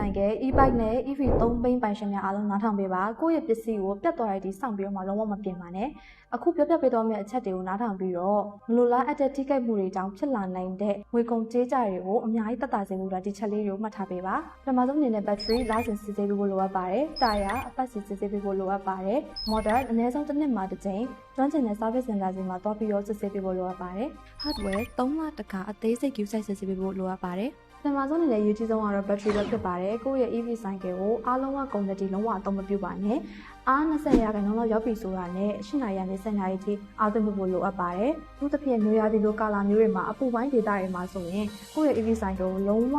ဆိုင်က e-bike နဲ့ EV 3 ဘိန်းပိုင်ရှင်များအားလုံးနားထောင်ပေးပါကိုယ့်ရဲ့ပစ္စည်းကိုပြတ်သွားတဲ့ဒီစောင့်ပြီးတော့မှလုံးဝမပြင်ပါနဲ့အခုပြောပြပေးသွားမယ့်အချက်တွေကိုနားထောင်ပြီးတော့မလိုလားအပ်တဲ့ထိခိုက်မှုတွေကြောင့်ဖြစ်လာနိုင်တဲ့ငွေကုန်ကြေးကြတွေကိုအများကြီးတက်တာစေဖို့ဒီချက်လေးတွေကိုမှတ်ထားပေးပါပထမဆုံးအနေနဲ့ battery လာစဉ်စစ်ဆေးပေးဖို့လိုအပ်ပါတယ်တာယာအပတ်စီစစ်ဆေးပေးဖို့လိုအပ်ပါတယ် model အနည်းဆုံးတစ်နှစ်မှာတစ်ကြိမ်ကျွမ်းကျင်တဲ့ service center စီမှာသွားပြီးတော့စစ်ဆေးပေးဖို့လိုအပ်ပါတယ် hardware 3လတခါအသေးစိတ် queue site စစ်ဆေးပေးဖို့လိုအပ်ပါတယ်ပထမဆုံးအနေနဲ့ YouTube ဆုံးကတော့ battery ပဲဖြစ်ပါတယ်ကိုယ့်ရဲ့ EV cycle ကိုအားလုံးကကုန်တဲ့ဒီလုံးဝအသုံးမပြုပါနဲ့အား20ရာခိုင်နှုန်းလောက်ရောက်ပြီဆိုတာနဲ့8နာရီကနေ10နာရီထိအားသွင်းဖို့လိုအပ်ပါတယ်။သူတစ်ဖြစ်မျိုးရာသီလိုကာလာမျိုးတွေမှာအပူပိုင်းဒေတာတွေမှာဆိုရင်ကိုယ့်ရဲ့ EV cycle ကိုလုံးဝ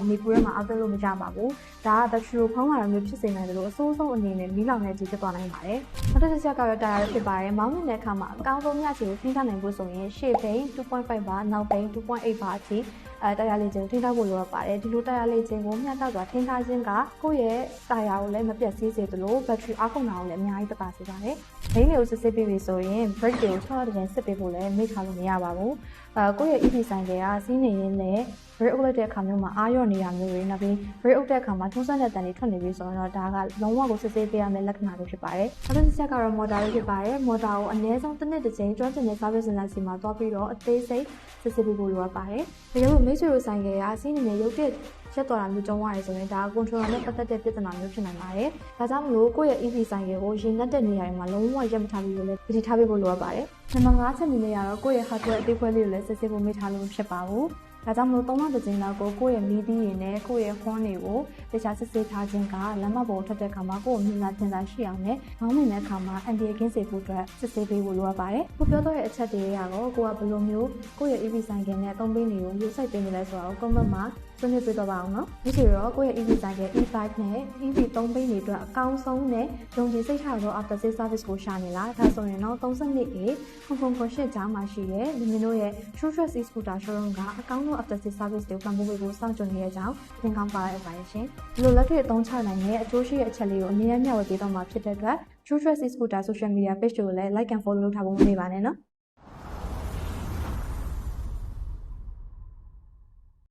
နေပူထဲမှာအားသွင်းလို့မရပါဘူး။ဒါက battery ကိုဖုံးလာတာမျိုးဖြစ်စေနိုင်တယ်လို့အဆိုးဆုံးအနေနဲ့မီးလောင်တဲ့ကြီးဖြစ်သွားနိုင်ပါတယ်။နောက်တစ်ချက်ကတော့တာယာဖြစ်ပါတယ်။မောင်းနေတဲ့အခါမှာအကောင်းဆုံးညချီကိုထိန်းထားနိုင်ဖို့ဆိုရင်ရှေ့ဘိန်း 2.5 bar နောက်ဘိန်း 2.8 bar အထိတာယာလေးချင်းထိန်းထားဖို့လိုအပ်ပါတယ်ဒီလိုတာယာလေးချင်းကိုမျှတစွာထိန်းထားခြင်းကကိုယ့်ရဲ့တာယာကိုလည်းမပြတ်စီးစေသလို battery အားကုန်တာကိုလည်းအများကြီးသက်သာစေပါတယ်ဘိန်းတွေကိုစစ်ဆေးပြီးပြီဆိုရင် brake တွေကို6ရက်တစ်ကြိမ်စစ်ပေးဖို့လည်းမေ့ထားလို့မရပါဘူးကိုယ့်ရဲ့ EV ဆိုင်ကစီးနေရင်းနဲ့ brake အုပ်လိုက်တဲ့အခါမျိုးမှာအားရော့နေရမျိုးတွေနောက်ပြီး brake အုပ်တဲ့အခါမှာထူးဆန်းတဲ့တန်တွေထွက်နေပြီဆိုတော့ဒါကလုံးဝကိုစစ်ဆေးပေးရမယ့်လက္ခဏာတွေဖြစ်ပါတယ်နောက်တစ်ချက်ကတော့ motor လေးဖြစ်ပါတယ် motor ကိုအနည်းဆုံးတစ်နှစ်တစ်ကြိမ်ကျွမ်းကျင်တဲ့ service center စီမှာသွားပြီးတော့အသေးစိတ်စစ်ဆေးပေးဖို့လိုအပ်ပါတယ်တကယ်လို့မိတ်ဆွေတို့ဆိုင်ကစီးနေတဲ့ရုပ်တက်ရက်သွားတာမျိုးကြုံရတယ်ဆိုရင်ဒါက controller နဲ့ပတ်သက်တဲ့ပြဿနာမျိုးဖြစ်နိုင်ပါတယ်။ဒါကြောင့်မလို့ကိုယ့်ရဲ့ EV ဆိုင်ကိုရင်နှက်တဲ့နေရာတွေမှာလုံးဝရပ်မထားပြီးလို့လည်းတတိထားပေးဖို့လိုအပ်ပါတယ်။နံပါတ်5ချက်အနေနဲ့ကတော့ကိုယ့်ရဲ့ hardware အသေးဖွဲလေးကိုလည်းစစ်ဆေးဖို့မေ့ထားလို့မဖြစ်ပါဘူး။ဒါကြောင့်မလို့3လတစ်ကြိမ်လောက်ကိုယ့်ရဲ့မီးသီးတွေနဲ့ကိုယ့်ရဲ့ horn တွေကိုတခြားစစ်ဆေးထားခြင်းကလမ်းမပေါ်ထွက်တဲ့အခါမှာကိုယ့်ကိုမြင်လာတင်တာရှိအောင်နဲ့မောင်းနေတဲ့အခါမှာ anti-air ကင်းစေဖို့အတွက်စစ်ဆေးပေးဖို့လိုအပ်ပါတယ်။ကိုပြောတော့တဲ့အချက်တွေကတော့ကိုကဘယ်လိုမျိုးကိုယ့်ရဲ့ EV ဆိုင်နဲ့အသုံးပေးနေကိုယူဆိုင်ပေးနေလဲဆိုတာကို comment မှာဆွေးနွေးပေးတော့ပါအောင်နော်။ဒီဆိုတော့ကိုယ့်ရဲ့ EV ဆိုင်က e-bike နဲ့ EV 3 ဘိန်းတွေအတွက်အကောင်းဆုံးနဲ့ယုံကြည်စိတ်ချသော after sales service ကိုရှာနေလားဒါဆိုရင်တော့32A 998ကျောင်းမှာရှိတဲ့လူမျိုးတို့ရဲ့ True Trust e-scooter showroom ကအကောင်းဆုံး after sales service တွေကိုပံ့ပိုးပေးဖို့စောင့်ကြိုနေတဲ့အကြောင်းသင်ကောင်းပါရပါတယ်ရှင်။ဒီလိုလက်တွေ့အသုံးချနိုင်တဲ့အကျိုးရှိတဲ့အချက်လေးကိုအမြဲတမ်းမျှဝေပေးတော့မှာဖြစ်တဲ့အတွက် True Trust e-scooter social media page ကိုလည်း like and follow လုပ်ထားဖို့မမေ့ပါနဲ့နော်။